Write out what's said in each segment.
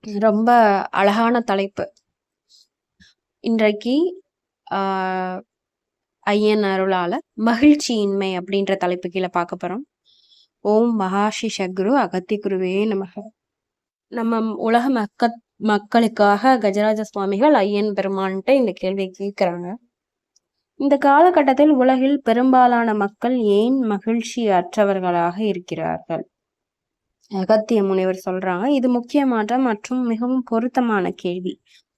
ரொம்ப அழகான தலைப்பு. இன்றைக்கு ஆஹ் ஐயன் அருளால மகிழ்ச்சியின்மை அப்படின்ற தலைப்பு கீழே பார்க்க போறோம். ஓம் மகாஷி சத்குரு அகத்தி குருவே நமக. நம்ம உலக மக்களுக்காக கஜராஜ சுவாமிகள் ஐயன் பெருமான்ட்டு இந்த கேள்வியை கேட்கிறாங்க. இந்த காலகட்டத்தில் உலகில் பெரும்பாலான மக்கள் ஏன் மகிழ்ச்சி அற்றவர்களாக இருக்கிறார்கள்? அகத்திய முனிவர் சொல்றாங்க, இது முக்கியமான மற்றும் மிகவும் பொருத்தமான கேள்வி.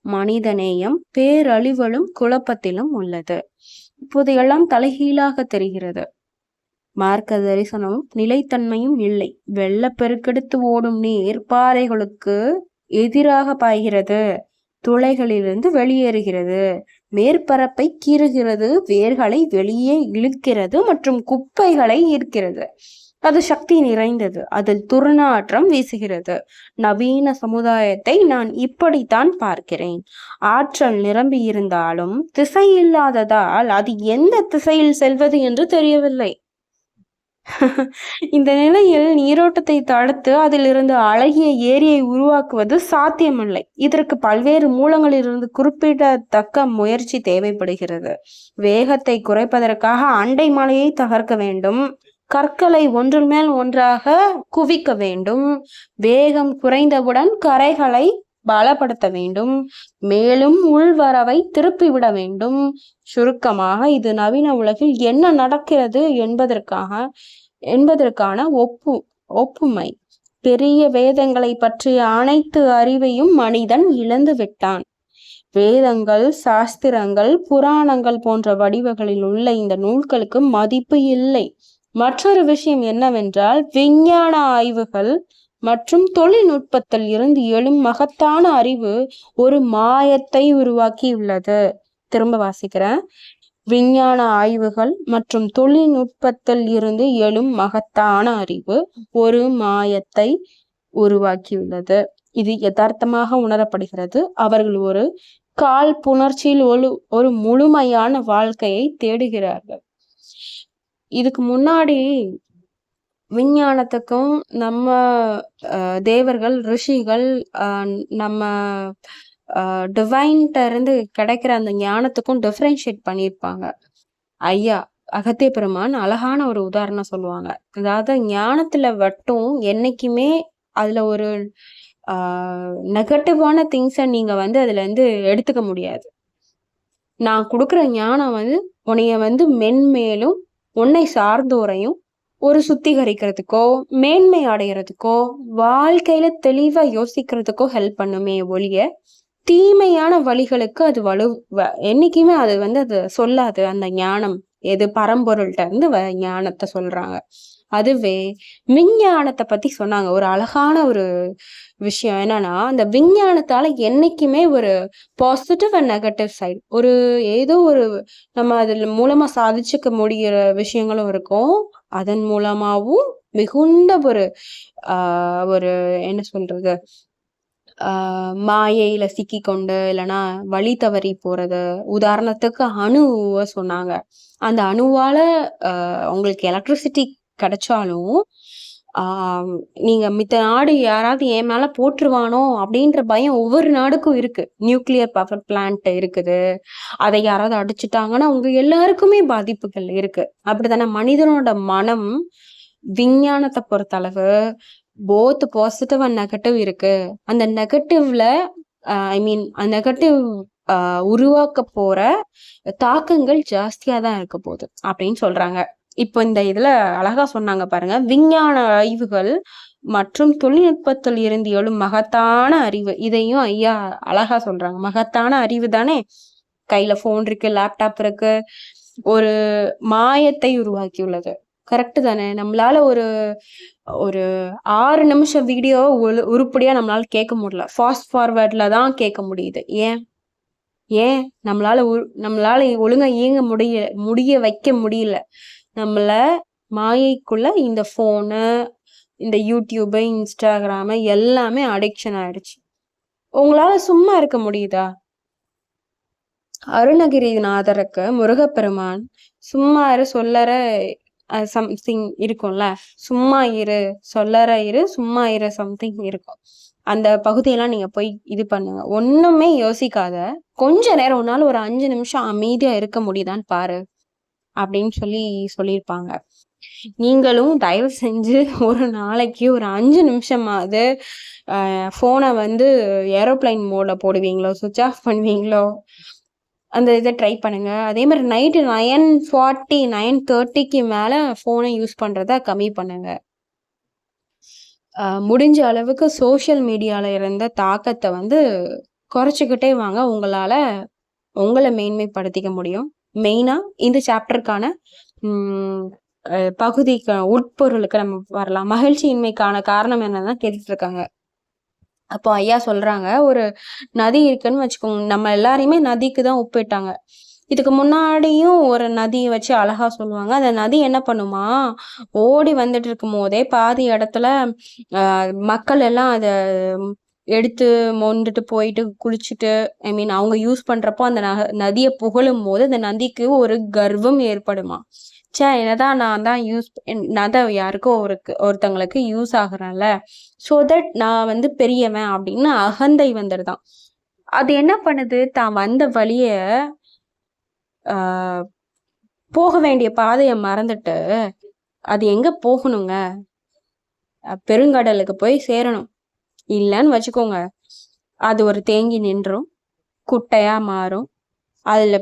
மனிதநேயம் பேரழிவலும் குழப்பத்திலும் உள்ளது. இப்போது எல்லாம் தலைகீழாக தெரிகிறது. மார்க்க தரிசனமும் நிலைத்தன்மையும் இல்லை. வெள்ளப்பெருக்கெடுத்து ஓடும் நீர் பாறைகளுக்கு எதிராக பாய்கிறது, துளைகளிலிருந்து வெளியேறுகிறது, மேற்பரப்பை கீறுகிறது, வேர்களை வெளியே இழுக்கிறது மற்றும் குப்பைகளை ஈர்க்கிறது. அது சக்தி நிறைந்தது, அதில் துர்நாற்றம் வீசுகிறது. நவீன சமுதாயத்தை நான் இப்படித்தான் பார்க்கிறேன். ஆற்றல் நிரம்பி இருந்தாலும் திசை இல்லாததால் அது எந்த திசையில் செல்வது என்று தெரியவில்லை. இந்த நிலையில் நீரோட்டத்தை தடுத்து அதிலிருந்து அழகிய ஏரியை உருவாக்குவது சாத்தியமில்லை. இதற்கு பல்வேறு மூலங்களிலிருந்து குறிப்பிடத்தக்க முயற்சி தேவைப்படுகிறது. வேகத்தை குறைப்பதற்காக அண்டை மலையை தகர்க்க வேண்டும், கற்களை ஒன்றின் மேல் ஒன்றாக குவிக்க வேண்டும், வேகம் குறைந்தவுடன் கரைகளை பலப்படுத்த வேண்டும், மேலும் உள்வரவை திருப்பிவிட வேண்டும். சுருக்கமாக, இது நவீன உலகில் என்ன நடக்கிறது என்பதற்கான ஒப்புமை. பெரிய வேதங்களை பற்றிய அனைத்து அறிவையும் மனிதன் இழந்து விட்டான். வேதங்கள், சாஸ்திரங்கள், புராணங்கள் போன்ற வடிவங்களில் உள்ள இந்த நூல்களுக்கு மதிப்பு இல்லை. மற்றொரு விஷயம் என்னவென்றால், விஞ்ஞான ஆய்வுகள் மற்றும் தொழில்நுட்பத்தில் இருந்து எழும் மகத்தான அறிவு ஒரு மாயத்தை உருவாக்கியுள்ளது. திரும்ப வாசிக்கிறேன். விஞ்ஞான ஆய்வுகள் மற்றும் தொழில்நுட்பத்தில் இருந்து எழும் மகத்தான அறிவு ஒரு மாயத்தை உருவாக்கியுள்ளது. இது யதார்த்தமாக உணரப்படுகிறது. அவர்கள் ஒரு காழ்ப்புணர்ச்சியில் ஒரு முழுமையான வாழ்க்கையை தேடுகிறார்கள். இதுக்கு முன்னாடி விஞ்ஞானத்துக்கும் நம்ம தேவர்கள், ரிஷிகள், நம்ம டிவைன்ட்ட இருந்து கிடைக்கிற அந்த ஞானத்துக்கும் டிஃபரன்ஷியேட் பண்ணியிருப்பாங்க. ஐயா அகத்திய பெருமான் அழகான ஒரு உதாரணம் சொல்லுவாங்க. அதாவது ஞானத்துல மட்டும் என்னைக்குமே அதுல ஒரு நெகட்டிவான திங்ஸை நீங்க அதுல இருந்து எடுத்துக்க முடியாது. நான் கொடுக்குற ஞானம் உன்னைய மென்மேலும் உன்னை சார்ந்தோரையும் ஒரு சுத்திகரிக்கிறதுக்கோ மேன்மை அடைகிறதுக்கோ வாழ்க்கையில தெளிவா யோசிக்கிறதுக்கோ ஹெல்ப் பண்ணுமே ஒழிய தீமையான வழிகளுக்கு அது என்னைக்குமே அது அது சொல்லாது. அந்த ஞானம் எது பரம்பொருள்கிட்ட இருந்து ஞானத்தை சொல்றாங்க. அதுவே விஞ்ஞானத்தை பத்தி சொன்னாங்க. ஒரு அழகான ஒரு விஷயம் என்னன்னா, அந்த விஞ்ஞானத்தால என்னைக்குமே ஒரு பாசிட்டிவ் அண்ட் நெகட்டிவ் சைடு, ஒரு ஏதோ ஒரு நம்ம அதுல மூலமா சாதிச்சுக்க முடிகிற விஷயங்களும் இருக்கும். அதன் மூலமாவும் மிகுந்த ஒரு என்ன சொல்றது, மாயையில சிக்கி கொண்டு இல்லைன்னா வழி தவறி போறது. உதாரணத்துக்கு அணுவை சொன்னாங்க. அந்த அணுவால உங்களுக்கு எலக்ட்ரிசிட்டி கிடைச்சாலும் நீங்க மித்த நாடு யாராவது என் மேல போட்டுருவானோ அப்படின்ற பயம் ஒவ்வொரு நாடுக்கும் இருக்கு. நியூக்ளியர் பவர் பிளான்ட் இருக்குது, அதை யாராவது அடிச்சுட்டாங்கன்னா உங்க எல்லாருக்குமே பாதிப்புகள் இருக்கு. அப்படித்தானே மனிதனோட மனம் விஞ்ஞானத்தை பொறுத்தளவு போத் பாசிட்டிவ் அண்ட் நெகட்டிவ் இருக்கு. அந்த நெகட்டிவ்ல நெகட்டிவ் உருவாக்க போற தாக்கங்கள் ஜாஸ்தியா தான் இருக்க போகுது அப்படின்னு சொல்றாங்க. இப்போ இந்த இதுல அழகா சொன்னாங்க பாருங்க, விஞ்ஞான ஆய்வுகள் மற்றும் தொழில்நுட்பத்தில் இருந்து எழும் மகத்தான அறிவு. இதையும் ஐயா அழகா சொல்றாங்க. மகத்தான அறிவு தானே, கையில போன் இருக்கு, லேப்டாப் இருக்கு, ஒரு மாயத்தை உருவாக்கியுள்ளது. கரெக்டு தானே? நம்மளால ஒரு 6 நிமிஷம் வீடியோ உருப்படியா நம்மளால கேட்க முடியல. ஃபாஸ்ட் ஃபார்வர்ட்ல தான் கேட்க முடியுது. ஏன் நம்மளால ஒழுங்கா இயங்க முடிய வைக்க முடியல. நம்மள மாயைக்குள்ள இந்த போனு, இந்த யூடியூபு, இன்ஸ்டாகிராமு எல்லாமே அடிக்ஷன் ஆயிடுச்சு. உங்களால சும்மா இருக்க முடியுதா? அருணகிரிநாதருக்கு முருகப்பெருமான் சும்மா இரு சொல்லற சம்திங் இருக்கும்ல, சும்மா இரு சொல்லற இரு சும்மா இரு சம்திங் இருக்கும். அந்த பகுதியெல்லாம் நீங்க போய் இது பண்ணுங்க. ஒண்ணுமே யோசிக்காத. கொஞ்ச நேரம் உன்னால ஒரு 5 நிமிஷம் அமைதியா இருக்க முடியுதான்னு பாரு அப்படின்னு சொல்லியிருப்பாங்க. நீங்களும் தயவு செஞ்சு ஒரு நாளைக்கு ஒரு 5 நிமிஷமாவது போனை வந்து ஏரோப்ளைன் மோட்ல போடுவீங்களோ, சுவிட்ச் ஆஃப் பண்ணுவீங்களோ, அந்த இதை ட்ரை பண்ணுங்க. அதே மாதிரி நைட்டு 9:40 9:30க்கு மேல போனை யூஸ் பண்றத கம்மி பண்ணுங்க. முடிஞ்ச அளவுக்கு சோஷியல் மீடியால இருந்த தாக்கத்தை வந்து குறைச்சிக்கிட்டே வாங்க. உங்களால உங்களை மேன்மைப்படுத்திக்க முடியும். மெயினா இந்த சாப்டருக்கான பகுதிக்கு உட்பொருளுக்கு நம்ம வரலாம். மகிழ்ச்சியின்மைக்கான காரணம் என்னதான் கேட்டுட்டு இருக்காங்க. அப்போ ஐயா சொல்றாங்க, ஒரு நதி இருக்குன்னு வச்சுக்கோங்க. நம்ம எல்லாரையுமே நதிக்கு தான் ஒப்பிட்டாங்க. இதுக்கு முன்னாடியும் ஒரு நதியை வச்சு அழகா சொல்லுவாங்க. அந்த நதி என்ன பண்ணுமா, ஓடி வந்துட்டு இருக்கும் போதே பாதி இடத்துல மக்கள் எல்லாம் அதை எடுத்து மொண்டுட்டு போயிட்டு குளிச்சுட்டு, ஐ மீன் அவங்க யூஸ் பண்றப்போ அந்த நதியை புகழும் போது அந்த நதிக்கு ஒரு கர்வம் ஏற்படுமா. என்னதான் நான் தான் யாருக்கோ ஒருத்தங்களுக்கு யூஸ் ஆகுறேன்ல, ஸோ தட் நான் வந்து பெரியவன் அப்படின்னு அகந்தை வந்துடுதான். அது என்ன பண்ணுது, தான் வந்த வழிய போக வேண்டிய பாதையை மறந்துட்டு அது எங்க போகணுங்க, பெருங்கடலுக்கு போய் சேரணும். இல்லைன்னு வச்சுக்கோங்க, அது ஒரு தேங்கி நின்றும் குட்டையா மாறும். அதுல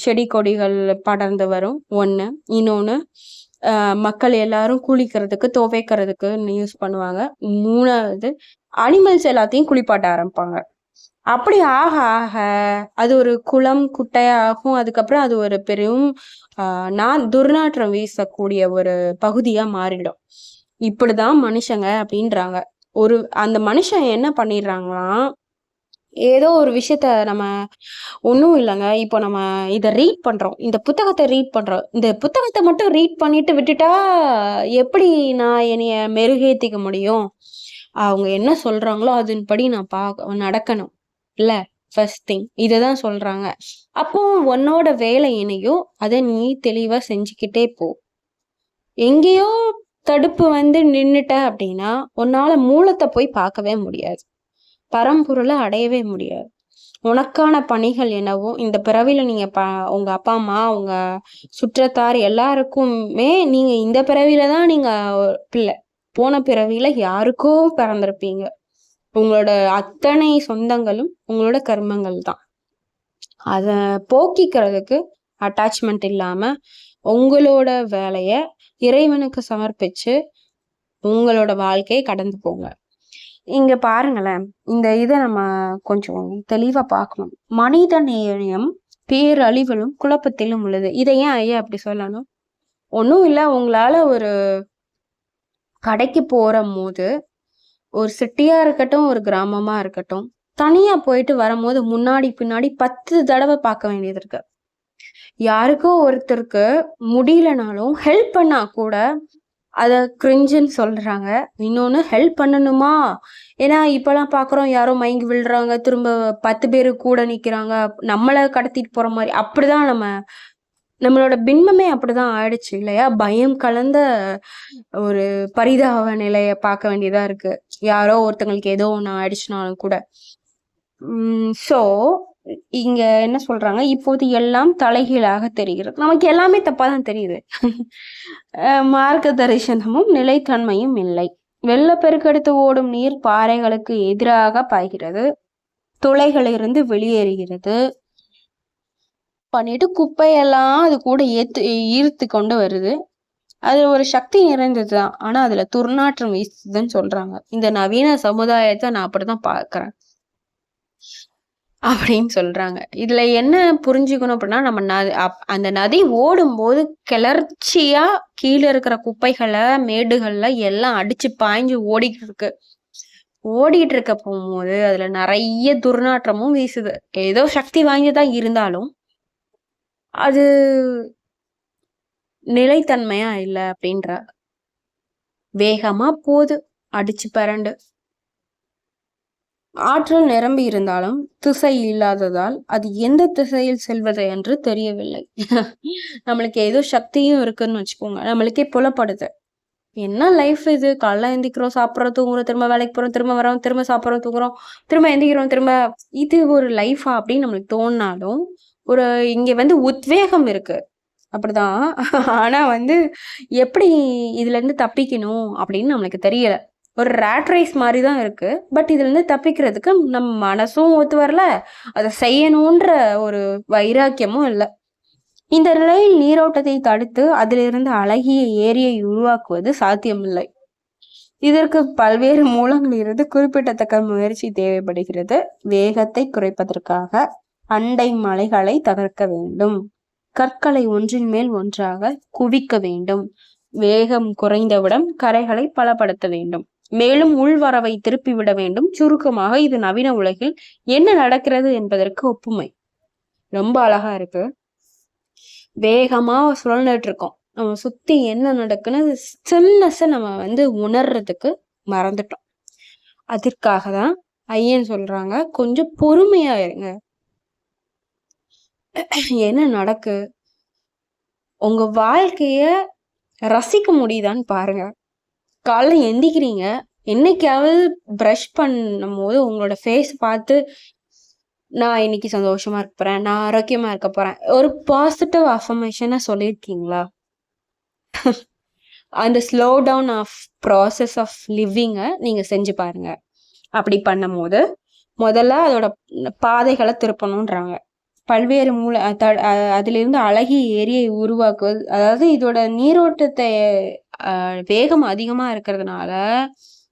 செடி கொடிகள் படர்ந்து வரும். ஒண்ணு. இன்னொன்னு, மக்கள் எல்லாரும் குளிக்கிறதுக்கு துவைக்கிறதுக்கு யூஸ் பண்ணுவாங்க. 3வது, அனிமல்ஸ் எல்லாத்தையும் குளிப்பாட்ட ஆரம்பிப்பாங்க. அப்படி ஆக ஆக அது ஒரு குளம் குட்டையாகும். அதுக்கப்புறம் அது ஒரு பெரும் துர்நாற்றம் வீசக்கூடிய ஒரு பகுதியா மாறிடும். இப்படிதான் மனுஷங்க அப்படின்றாங்க. அந்த மனுஷன் என்ன பண்ணிடுறாங்களாம், ஏதோ ஒரு விஷயத்த நம்ம ஒன்றும் இல்லைங்க. இப்போ நம்ம இதை ரீட் பண்றோம், இந்த புத்தகத்தை ரீட் பண்றோம். இந்த புத்தகத்தை மட்டும் ரீட் பண்ணிட்டு விட்டுட்டா எப்படி நான் என்னைய மெருகேத்திக்க முடியும்? அவங்க என்ன சொல்றாங்களோ அதன்படி நான் நடக்கணும் இல்ல, ஃபர்ஸ்ட் திங் இதைதான் சொல்றாங்க. அப்போ உன்னோட வேலை என்னையோ அதை நீ தெளிவா செஞ்சுக்கிட்டே போ. எங்கேயோ தடுப்பு வந்து நின்னுட்ட அப்படின்னா உன்னால மூலத்தை போய் பார்க்கவே முடியாது, பரம்பொருளை அடையவே முடியாது. உனக்கான பணிகள் என்னவோ இந்த பிறவில நீங்க உங்க அப்பா அம்மா உங்க சுற்றத்தார் எல்லாருக்குமே நீங்க இந்த பிறவில தான் நீங்க பிள்ளை, போன பிறவில யாருக்கோ பிறந்திருப்பீங்க. உங்களோட அத்தனை சொந்தங்களும் உங்களோட கர்மங்கள் தான். அத போக்கிக்கிறதுக்கு அட்டாச்மெண்ட் இல்லாம உங்களோட வேலைய இறைவனுக்கு சமர்ப்பிச்சு உங்களோட வாழ்க்கையை கடந்து போங்க. இங்க பாருங்களேன், இந்த இதை நம்ம கொஞ்சம் தெளிவா பார்க்கணும். மனித நேயம் பேரழிவிலும் குழப்பத்திலும் உள்ளது. இதை ஏன் ஐயா அப்படி சொல்லணும்? ஒன்றும் இல்லை, உங்களால ஒரு கடைக்கு போற போது ஒரு சிட்டியா இருக்கட்டும் ஒரு கிராமமா இருக்கட்டும், தனியா போயிட்டு வரும்போது முன்னாடி பின்னாடி 10 தடவை பார்க்க வேண்டியது இருக்கு. யாருக்கோ ஒருத்தருக்கு முடியலனாலும் ஹெல்ப் பண்ணா கூட அத கிரிஞ்சுன்னு சொல்றாங்க. இன்னொன்னு, ஹெல்ப் பண்ணணுமா, ஏன்னா இப்பெல்லாம் பாக்குறோம் யாரோ மயங்கி விழுறாங்க, திரும்ப 10 பேரு கூட நிக்கிறாங்க, நம்மளை கடத்திட்டு போற மாதிரி. அப்படிதான் நம்மளோட பின்பமே அப்படிதான் ஆயிடுச்சு இல்லையா? பயம் கலந்த ஒரு பரிதாப நிலைய பார்க்க வேண்டியதா இருக்கு, யாரோ ஒருத்தங்களுக்கு ஏதோ ஒண்ணு ஆயிடுச்சுனாலும் கூட. சோ இங்க என்ன சொல்றாங்க, இப்போது எல்லாம் தலைகீழாக தெரிகிறது. நமக்கு எல்லாமே தப்பாதான் தெரியுது. மார்க்க தரிசனமும் நிலைத்தன்மையும் இல்லை. வெள்ளப்பெருக்கெடுத்து ஓடும் நீர் பாறைகளுக்கு எதிராக பாய்கிறது, துளைகளிலிருந்து வெளியேறுகிறது, பண்ணிட்டு குப்பையெல்லாம் அது கூட ஈர்த்து கொண்டு வருது. அது ஒரு சக்தி நிறைந்ததுதான், ஆனா அதுல துர்நாற்றம் வீசுதுன்னு சொல்றாங்க. இந்த நவீன சமுதாயத்தை நான் அப்படிதான் பாக்குறேன் அப்படின்னு சொல்றாங்க. இதுல என்ன புரிஞ்சுக்கணும் அப்படின்னா, நம்ம அந்த நதி ஓடும் போது கிளர்ச்சியா கீழே இருக்கிற குப்பைகளை மேடுகள்ல எல்லாம் அடிச்சு பாய்ஞ்சு ஓடிட்டு இருக்க போகும்போது அதுல நிறைய துர்நாற்றமும் வீசுது. ஏதோ சக்தி வாய்ந்ததா இருந்தாலும் அது நிலைத்தன்மையா இல்லை அப்படின்ற. வேகமா போகுது, அடிச்சு பரண்டு. ஆற்றல் நிரம்பி இருந்தாலும் திசை இல்லாததால் அது எந்த திசையில் செல்வது என்று தெரியவில்லை. நம்மளுக்கு ஏதோ சக்தியும் இருக்குன்னு வச்சுக்கோங்க, நம்மளுக்கே புலப்படுது. என்ன லைஃப் இது? காலைல எந்திக்கிறோம், சாப்பிட்றோம், தூங்குறோம், திரும்ப வேலைக்கு போறோம், திரும்ப வரோம், திரும்ப சாப்பிட்றோம், தூங்குறோம், திரும்ப எந்திக்கிறோம், திரும்ப இது ஒரு லைஃபா அப்படின்னு நம்மளுக்கு தோணுனாலும், ஒரு இங்க வந்து உத்வேகம் இருக்கு. அப்படிதான். ஆனா வந்து எப்படி இதுலேருந்து தப்பிக்கணும் அப்படின்னு நம்மளுக்கு தெரியல. ஒரு ராட் ரேஸ் மாரி தான் இருக்கு. பட் இதுலேருந்து தப்பிக்கிறதுக்கு நம்ம மனசும் ஒத்து வரல. அத செய்யணுன்ற ஒரு வைராக்கியமும் இல்ல. இந்த நிலையில் நீரோட்டத்தை தடுத்து அதிலிருந்து அழகிய ஏரியை உருவாக்குவது சாத்தியமில்லை. இதற்கு பல்வேறு மூலங்களிலிருந்து குறிப்பிடத்தக்க முயற்சி தேவைப்படுகிறது. வேகத்தை குறைப்பதற்காக அண்டை மலைகளை தகர்க்க வேண்டும். கற்களை ஒன்றின் மேல் ஒன்றாக குவிக்க வேண்டும். வேகம் குறைந்தவுடன் கரைகளை பலப்படுத்த வேண்டும். மேலும் உள்வரவை திருப்பிவிட வேண்டும். சுருக்கமாக இது நவீன உலகில் என்ன நடக்கிறது என்பதற்கு ஒப்புமை. ரொம்ப அழகா இருக்கு. வேகமா சுழண்டுட்டு இருக்கோம். நம்ம சுத்தி என்ன நடக்குன்னு ஸ்டில்னஸ் நம்ம வந்து உணர்றதுக்கு மறந்துட்டோம். அதற்காக தான் ஐயன் சொல்றாங்க, கொஞ்சம் பொறுமையா இருங்க. என்ன நடக்கு? உங்க வாழ்க்கைய ரசிக்க முடியுதான்னு பாருங்க. காலைல எந்திக்கிறீங்க, என்னைக்காவது பிரஷ் பண்ணும்போது உங்களோட ஃபேஸ் பார்த்து நான் இன்னைக்கு சந்தோஷமா இருக்க போறேன், நான் ஆரோக்கியமா இருக்க போறேன், ஒரு பாசிட்டிவ் அஃபர்மேஷனை சொல்லியிருக்கீங்களா? அந்த slow down of process of லிவிங்கை நீங்க செஞ்சு பாருங்க. அப்படி பண்ணும்போது முதல்ல அதோட பாதைகளை திருப்பணுன்றாங்க. பல்வேறு அதிலிருந்து அழகிய ஏரியை உருவாக்குவது, அதாவது இதோட நீரோட்டத்தை வேகம் அதிகமா இருக்கிறதுனால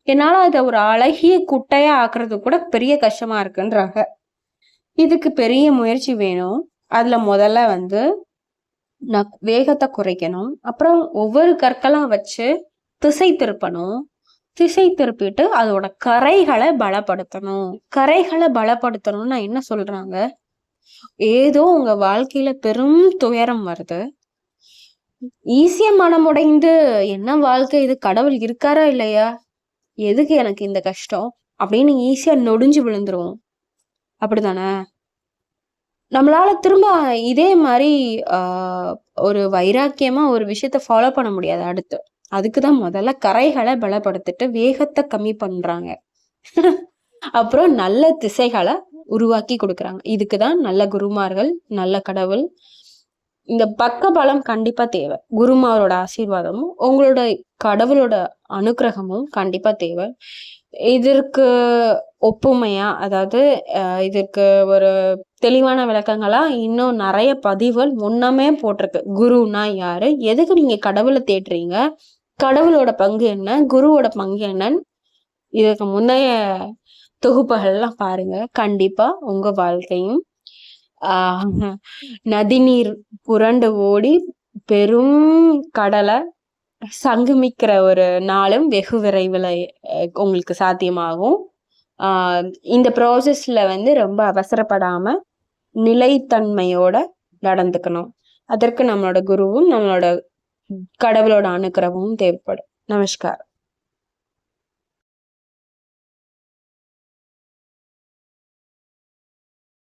என்னால அதை ஒரு அழகிய குட்டையா ஆக்குறது கூட பெரிய கஷ்டமா இருக்குன்றாங்க. இதுக்கு பெரிய முயற்சி வேணும். அதுல முதல்ல வந்து வேகத்தை குறைக்கணும். அப்புறம் ஒவ்வொரு கற்களா வச்சு திசை திருப்பணும். திசை திருப்பிட்டு அதோட கரைகளை பலப்படுத்தணும். கரைகளை பலப்படுத்தணும்னா என்ன சொல்றாங்க? ஏதோ உங்க வாழ்க்கையில பெரும் துயரம் வருது. ஈஸியா மனமுடைந்து என்ன வாழ்க்கை இது, கடவுள் இருக்காரா இல்லையா, எதுக்கு எனக்கு இந்த கஷ்டம் அப்படின்னு ஈஸியா நொடிஞ்சு விழுந்துருவோம். அப்படிதானே? நம்மளால திரும்ப இதே மாதிரி ஒரு வைராக்கியமா ஒரு விஷயத்த ஃபாலோ பண்ண முடியாது அடுத்து. அதுக்குதான் முதல்ல கரைகளை பலப்படுத்திட்டு வேகத்தை கம்மி பண்றாங்க. அப்புறம் நல்ல திசைகளை உருவாக்கி கொடுக்குறாங்க. இதுக்குதான் நல்ல குருமார்கள், நல்ல கடவுள். இந்த பக்க பலம் கண்டிப்பா தேவை. குருமாரோட ஆசீர்வாதமும் உங்களோட கடவுளோட அனுக்கிரகமும் கண்டிப்பா தேவை. இதற்கு ஒப்புமையா, அதாவது இதற்கு ஒரு தெளிவான விளக்கங்களா இன்னும் நிறைய பதிவுகள் முன்னமே போட்டிருக்கு. குருனா யாரு, எதுக்கு நீங்க கடவுளை தேடுறீங்க, கடவுளோட பங்கு என்ன, குருவோட பங்கு என்னன்னு இதுக்கு முந்தைய தொகுப்புகள்லாம் பாருங்க. கண்டிப்பா உங்க வாழ்க்கையும் நதிநீர் புரண்டு ஓடி பெரும் கடலை சங்குமிக்கிற ஒரு நாளும் வெகு விரைவில் உங்களுக்கு சாத்தியமாகும். இந்த ப்ராசஸ்ல வந்து ரொம்ப அவசரப்படாம நிலைத்தன்மையோட நடந்துக்கணும். அதற்கு நம்மளோட குருவும் நம்மளோட கடவுளோட அனுக்கிரகமும் தேவைப்படும். நமஸ்காரம்.